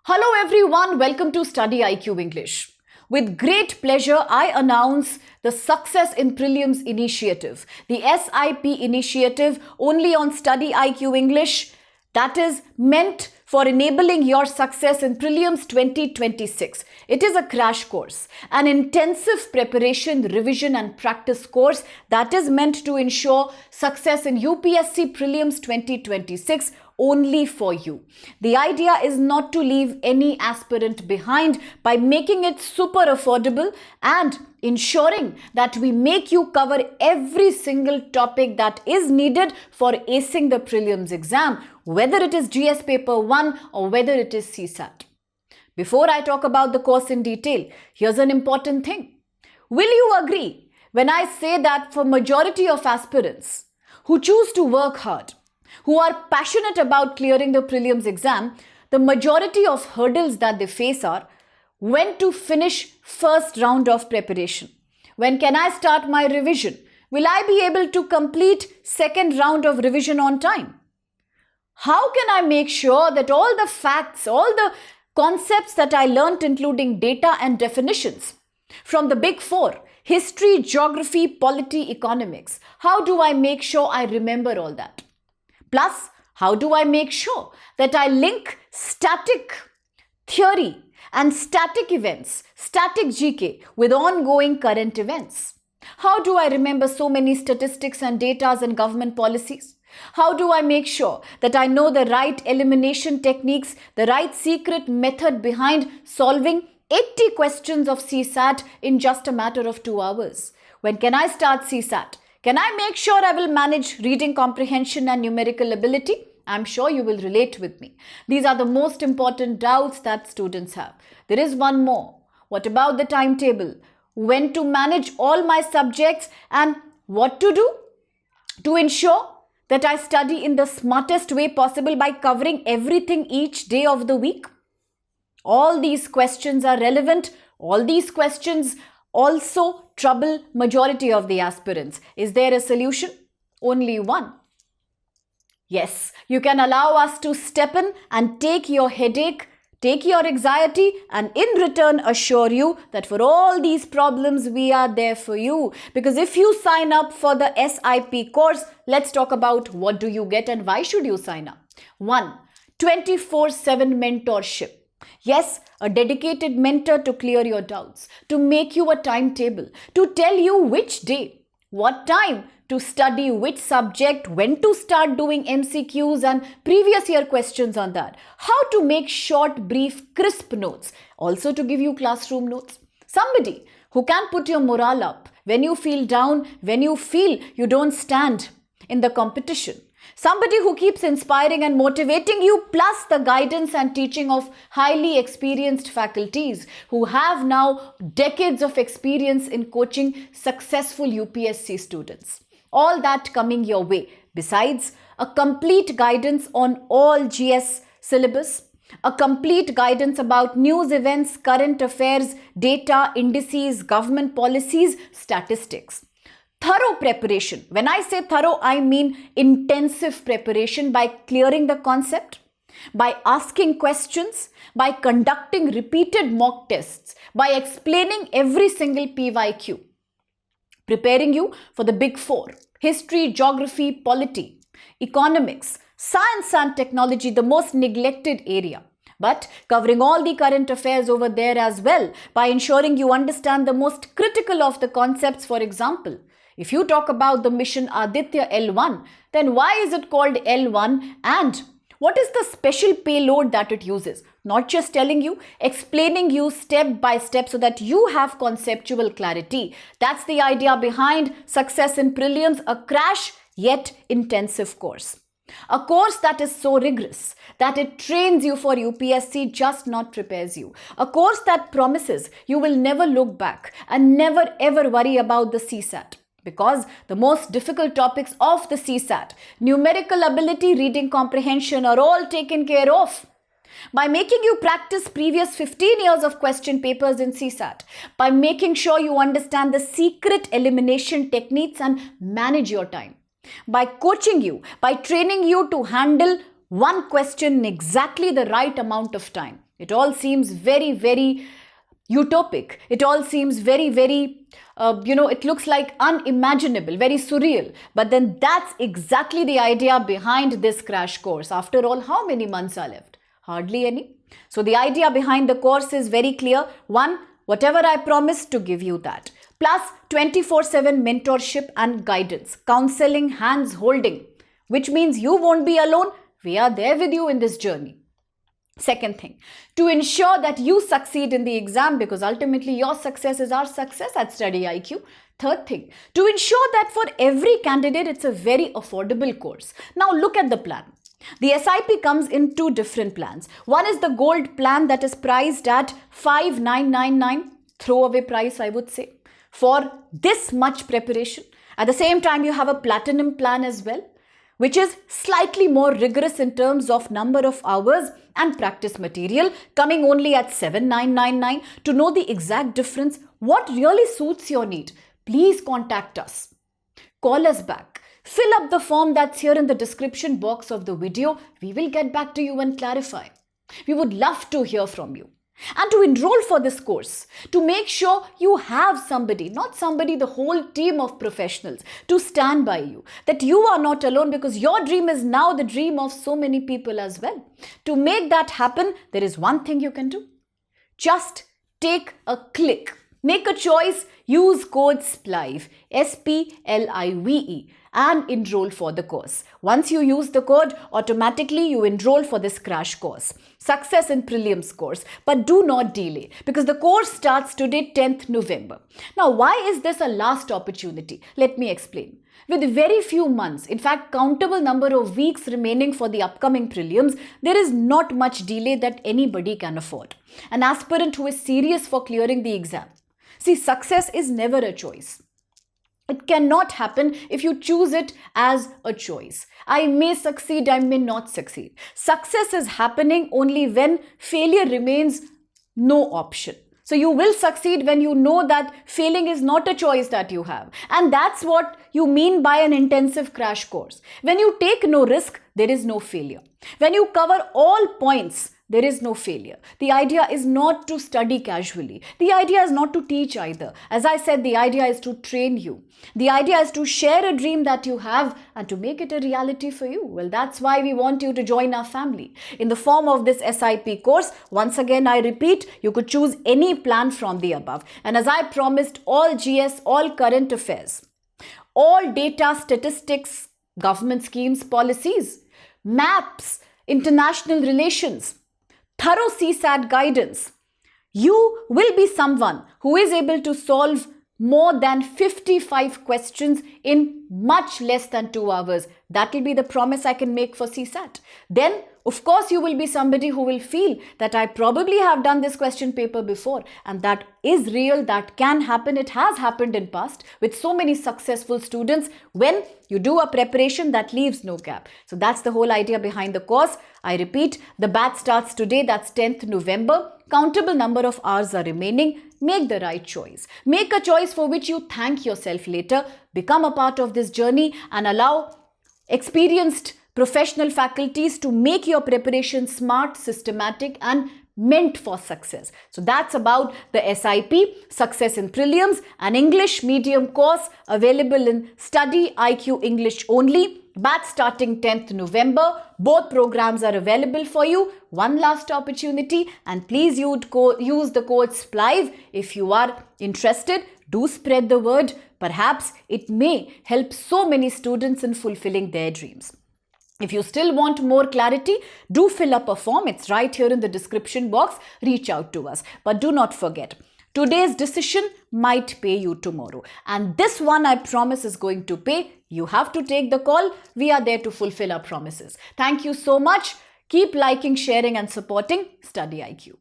Hello everyone, welcome to StudyIQ English. With great pleasure, I announce the Success in Prelims initiative, the SIP initiative only on StudyIQ English that is meant for enabling your success in Prelims 2026. It is a crash course, an intensive preparation, revision and practice course that is meant to ensure success in UPSC Prelims 2026 only for you. The idea is not to leave any aspirant behind by making it super affordable and ensuring that we make you cover every single topic that is needed for acing the prelims exam, whether it is GS paper 1 or whether it is CSAT. Before I talk about the course in detail, here's an important thing. Will you agree when I say that for majority of aspirants who choose to work hard, who are passionate about clearing the prelims exam, the majority of hurdles that they face are when to finish first round of preparation. When can I start my revision? Will I be able to complete second round of revision on time? How can I make sure that all the facts, all the concepts that I learnt, including data and definitions from the big four, history, geography, polity, economics, how do I make sure I remember all that? Plus, how do I make sure that I link static theory and static events, static GK with ongoing current events? How do I remember so many statistics and data and government policies? How do I make sure that I know the right elimination techniques, the right secret method behind solving 80 questions of CSAT in just a matter of 2 hours? When can I start CSAT? Can I make sure I will manage reading comprehension and numerical ability? I'm sure you will relate with me. These are the most important doubts that students have. There is one more. What about the timetable? When to manage all my subjects and what to do to ensure that I study in the smartest way possible by covering everything each day of the week? All these questions are relevant. All these questions also trouble majority of the aspirants. Is there a solution? Only one. Yes, you can allow us to step in and take your headache, take your anxiety, and in return assure you that for all these problems we are there for you. Because if you sign up for the SIP course, let's talk about what do you get and why should you sign up. 1. 24/7 mentorship. Yes, a dedicated mentor to clear your doubts, to make you a timetable, to tell you which day, what time to study which subject, when to start doing MCQs and previous year questions on that, how to make short, brief, crisp notes, also to give you classroom notes. Somebody who can put your morale up when you feel down, when you feel you don't stand in the competition. Somebody who keeps inspiring and motivating you, plus the guidance and teaching of highly experienced faculties who have now decades of experience in coaching successful UPSC students. All that coming your way. Besides, a complete guidance on all GS syllabus, a complete guidance about news events, current affairs, data, indices, government policies, statistics. Thorough preparation. When I say thorough, I mean intensive preparation by clearing the concept, by asking questions, by conducting repeated mock tests, by explaining every single PYQ, preparing you for the big four: history, geography, polity, economics, science and technology, the most neglected area. But covering all the current affairs over there as well by ensuring you understand the most critical of the concepts. For example, if you talk about the mission Aditya L1, then why is it called L1 and what is the special payload that it uses? Not just telling you, explaining you step by step so that you have conceptual clarity. That's the idea behind Success in Prelims, a crash yet intensive course. A course that is so rigorous that it trains you for UPSC, just not prepares you. A course that promises you will never look back and never ever worry about the CSAT. Because the most difficult topics of the CSAT, numerical ability, reading comprehension, are all taken care of by making you practice previous 15 years of question papers in CSAT, by making sure you understand the secret elimination techniques and manage your time, by coaching you, by training you to handle one question in exactly the right amount of time. It all seems very, very utopic. It all seems very, very, it looks like unimaginable, very surreal. But then that's exactly the idea behind this crash course. After all, how many months are left? Hardly any. So the idea behind the course is very clear. One, whatever I promised to give you that. Plus 24/7 mentorship and guidance, counseling, hands holding, which means you won't be alone. We are there with you in this journey. Second thing, to ensure that you succeed in the exam, because ultimately your success is our success at StudyIQ. Third thing, to ensure that for every candidate, it's a very affordable course. Now look at the plan. The SIP comes in two different plans. One is the gold plan that is priced at 5,999, throwaway price I would say, for this much preparation. At the same time, you have a platinum plan as well, which is slightly more rigorous in terms of number of hours and practice material, coming only at 7,999. To know the exact difference, what really suits your need, please contact us. Call us back. Fill up the form that's here in the description box of the video. We will get back to you and clarify. We would love to hear from you. And to enroll for this course, to make sure you have somebody, not somebody, the whole team of professionals to stand by you, that you are not alone, because your dream is now the dream of so many people as well. To make that happen, there is one thing you can do. Just take a click. Make a choice, use code SPLIVE, SPLIVE, and enroll for the course. Once you use the code, automatically you enroll for this crash course, Success in Prelims course. But do not delay, because the course starts today, 10th November. Now, why is this a last opportunity? Let me explain. With very few months, in fact, countable number of weeks remaining for the upcoming prelims, there is not much delay that anybody can afford. An aspirant who is serious for clearing the exam. See, success is never a choice. It cannot happen if you choose it as a choice. I may succeed, I may not succeed. Success is happening only when failure remains no option. So you will succeed when you know that failing is not a choice that you have. And that's what you mean by an intensive crash course. When you take no risk, there is no failure. When you cover all points, there is no failure. The idea is not to study casually. The idea is not to teach either. As I said, the idea is to train you. The idea is to share a dream that you have and to make it a reality for you. Well, that's why we want you to join our family in the form of this SIP course. Once again, I repeat, you could choose any plan from the above. And as I promised, all GS, all current affairs, all data, statistics, government schemes, policies, maps, international relations, thorough CSAT guidance. You will be someone who is able to solve more than 55 questions in much less than 2 hours. That will be the promise I can make for CSAT. Then, of course, you will be somebody who will feel that I probably have done this question paper before, and that is real, that can happen. It has happened in past with so many successful students. When you do a preparation that leaves no gap. So that's the whole idea behind the course. I repeat, the batch starts today, that's 10th November. Countable number of hours are remaining. Make the right choice. Make a choice for which you thank yourself later. Become a part of this journey and allow experienced professional faculties to make your preparation smart, systematic, and meant for success. So that's about the SIP, Success in Prelims, an English medium course available in StudyIQ English only. Batch starting 10th November. Both programs are available for you. One last opportunity, and please use the code SPLIVE if you are interested. Do spread the word. Perhaps it may help so many students in fulfilling their dreams. If you still want more clarity, do fill up a form. It's right here in the description box. Reach out to us. But do not forget, today's decision might pay you tomorrow. And this one, I promise, is going to pay. You have to take the call. We are there to fulfill our promises. Thank you so much. Keep liking, sharing, and supporting StudyIQ.